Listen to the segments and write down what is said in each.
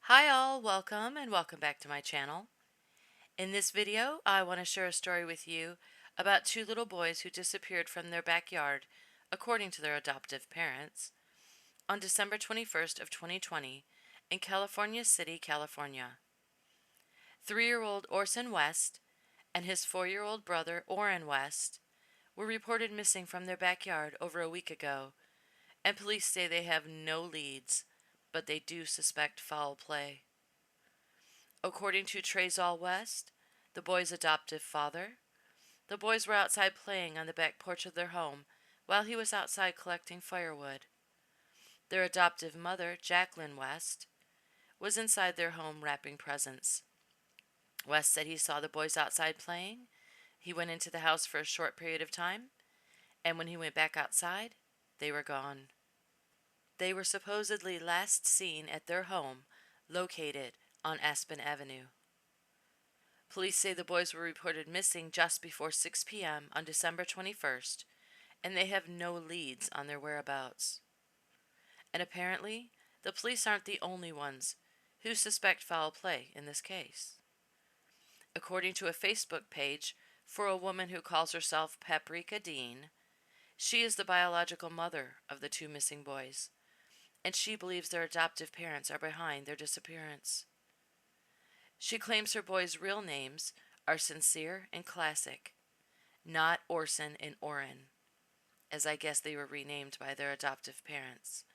Hi all, welcome and welcome back to my channel. In this video, I want to share a story with you about two little boys who disappeared from their backyard, according to their adoptive parents, on December 21st of 2020 in California City, California. 3-year-old Orson West and his 4-year-old brother Orrin West were reported missing from their backyard over a week ago, and police say they have no leads, but they do suspect foul play. According to Trezal West, the boys' adoptive father, the boys were outside playing on the back porch of their home while he was outside collecting firewood. Their adoptive mother, Jacqueline West, was inside their home wrapping presents. West said he saw the boys outside playing. He went into the house for a short period of time, and when he went back outside, they were gone. They were supposedly last seen at their home, located on Aspen Avenue. Police say the boys were reported missing just before 6 p.m. on December 21st, and they have no leads on their whereabouts. And apparently, the police aren't the only ones who suspect foul play in this case. According to a Facebook page for a woman who calls herself Paprika Dean, she is the biological mother of the two missing boys, and she believes their adoptive parents are behind their disappearance. She claims her boys' real names are Sincere and Classic, not Orson and Orrin, as I guess they were renamed by their adoptive parents.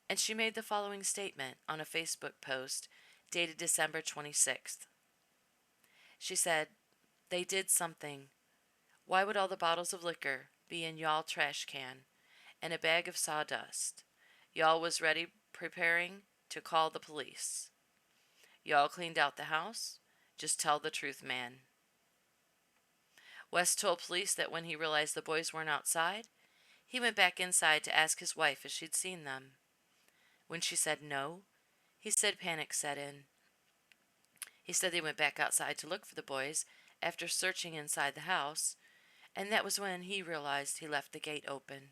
And she made the following statement on a Facebook post dated December 26th. She said, "They did something. Why would all the bottles of liquor be in y'all trash can and a bag of sawdust? Y'all was ready preparing to call the police. Y'all cleaned out the house? Just tell the truth, man." West told police that when he realized the boys weren't outside, he went back inside to ask his wife if she'd seen them. When she said no, he said panic set in. He said they went back outside to look for the boys after searching inside the house, and that was when he realized he left the gate open.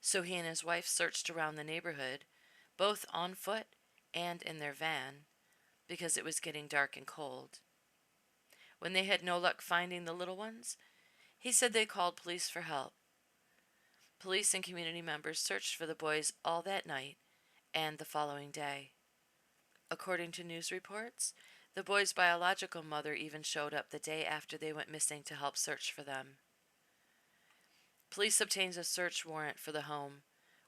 So he and his wife searched around the neighborhood, both on foot and in their van, because it was getting dark and cold. When they had no luck finding the little ones, he said they called police for help. Police and community members searched for the boys all that night and the following day. According to news reports, the boys' biological mother even showed up the day after they went missing to help search for them. Police obtained a search warrant for the home,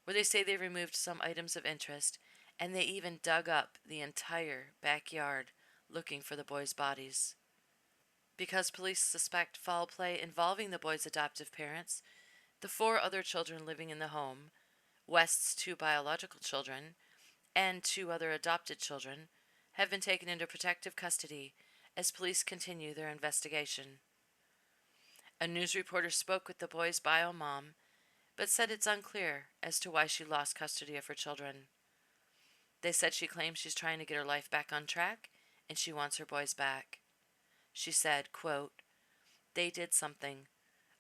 where they say they removed some items of interest, and they even dug up the entire backyard looking for the boys' bodies. Because police suspect foul play involving the boys' adoptive parents, the 4 other children living in the home, West's 2 biological children, and 2 other adopted children, have been taken into protective custody as police continue their investigation. A news reporter spoke with the boys' bio mom, but said it's unclear as to why she lost custody of her children. They said she claims she's trying to get her life back on track and she wants her boys back. She said, quote, "They did something.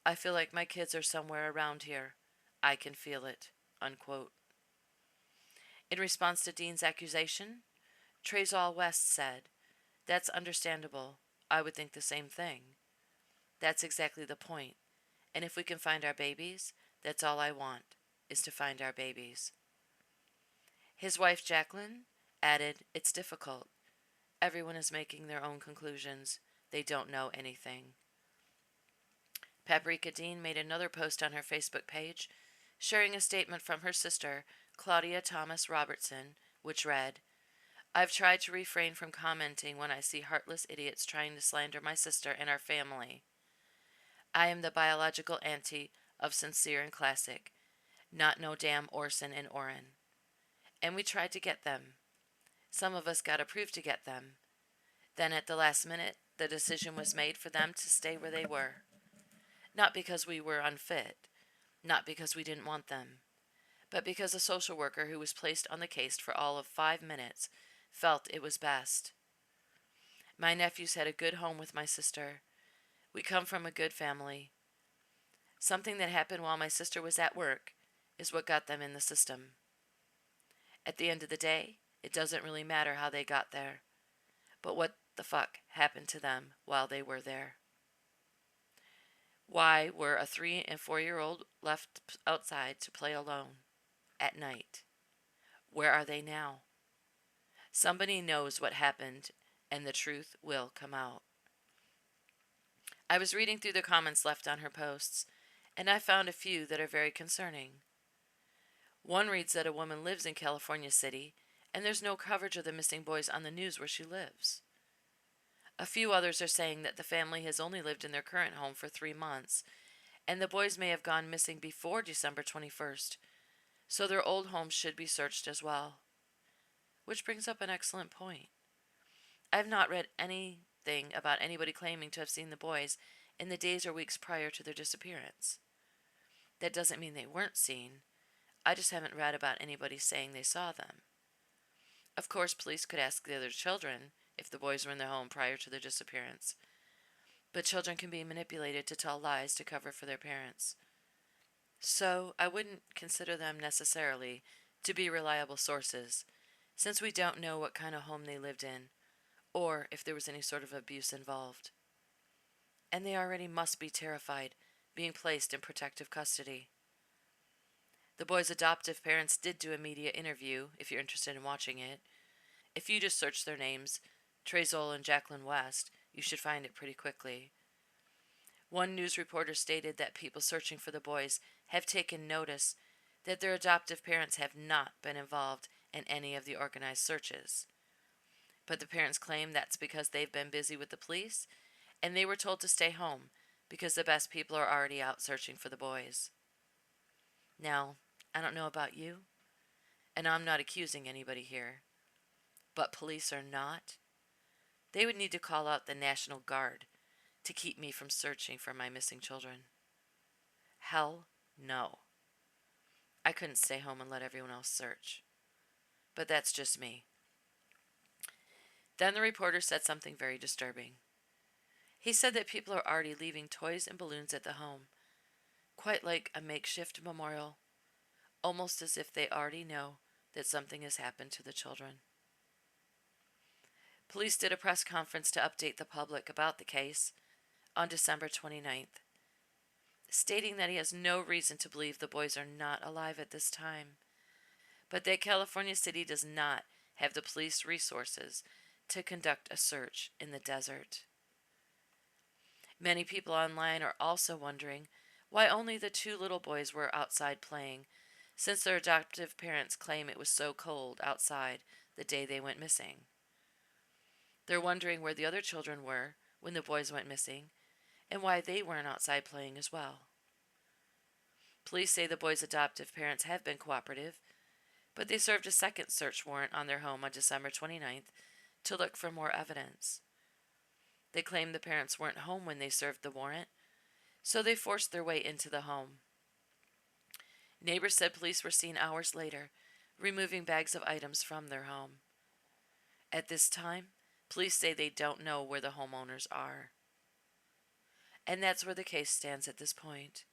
I feel like my kids are somewhere around here. I can feel it," unquote. In response to Dean's accusation, Trezal West said, "That's understandable. I would think the same thing. That's exactly the point. And if we can find our babies, that's all I want, is to find our babies." His wife, Jacqueline, added, "It's difficult. Everyone is making their own conclusions. They don't know anything." Paprika Dean made another post on her Facebook page, sharing a statement from her sister, Claudia Thomas Robertson, which read, "I've tried to refrain from commenting when I see heartless idiots trying to slander my sister and our family. I am the biological auntie of Sincere and Classic, not no damn Orson and Orrin. And we tried to get them. Some of us got approved to get them. Then at the last minute, the decision was made for them to stay where they were. Not because we were unfit, not because we didn't want them, but because a social worker who was placed on the case for all of 5 minutes felt it was best. My nephews had a good home with my sister. We come from a good family. Something that happened while my sister was at work is what got them in the system. At the end of the day, It doesn't really matter how they got there, but what the fuck happened to them while they were there. Why were a 3 and 4-year-old left outside to play alone at night? Where are they now? Somebody knows what happened, and the truth will come out. I was reading through the comments left on her posts, and I found a few that are very concerning. One reads that a woman lives in California City, and there's no coverage of the missing boys on the news where she lives. A few others are saying that the family has only lived in their current home for 3 months, and the boys may have gone missing before December 21st, so their old home should be searched as well. Which brings up an excellent point. I have not read anything about anybody claiming to have seen the boys in the days or weeks prior to their disappearance. That doesn't mean they weren't seen. I just haven't read about anybody saying they saw them. Of course, police could ask the other children if the boys were in their home prior to their disappearance. But children can be manipulated to tell lies to cover for their parents. So I wouldn't consider them necessarily to be reliable sources, since we don't know what kind of home they lived in, or if there was any sort of abuse involved. And they already must be terrified, being placed in protective custody. The boys' adoptive parents did do a media interview, if you're interested in watching it. If you just search their names, Trezol and Jacqueline West, you should find it pretty quickly. One news reporter stated that people searching for the boys have taken notice that their adoptive parents have not been involved in any of the organized searches. But the parents claim that's because they've been busy with the police and they were told to stay home because the best people are already out searching for the boys. Now, I don't know about you, and I'm not accusing anybody here, but police are not. They would need to call out the National Guard to keep me from searching for my missing children. Hell no. I couldn't stay home and let everyone else search. But that's just me. Then the reporter said something very disturbing. He said that people are already leaving toys and balloons at the home, quite like a makeshift memorial, almost as if they already know that something has happened to the children. Police did a press conference to update the public about the case on December 29th, stating that he has no reason to believe the boys are not alive at this time, but that California City does not have the police resources to conduct a search in the desert. Many people online are also wondering why only the 2 little boys were outside playing, since their adoptive parents claim it was so cold outside the day they went missing. They're wondering where the other children were when the boys went missing and why they weren't outside playing as well. Police say the boys' adoptive parents have been cooperative, but they served a second search warrant on their home on December 29th to look for more evidence. They claim the parents weren't home when they served the warrant, so they forced their way into the home. Neighbors said police were seen hours later, removing bags of items from their home. At this time, police say they don't know where the homeowners are. And that's where the case stands at this point.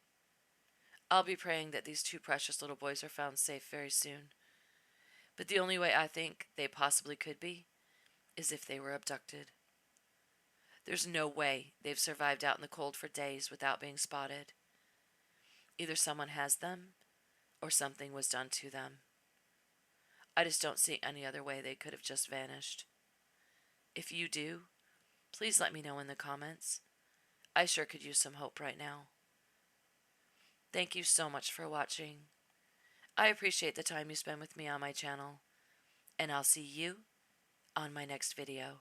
I'll be praying that these 2 precious little boys are found safe very soon. But the only way I think they possibly could be is if they were abducted. There's no way they've survived out in the cold for days without being spotted. Either someone has them, or something was done to them. I just don't see any other way they could have just vanished. If you do, please let me know in the comments. I sure could use some hope right now. Thank you so much for watching. I appreciate the time you spend with me on my channel, and I'll see you on my next video.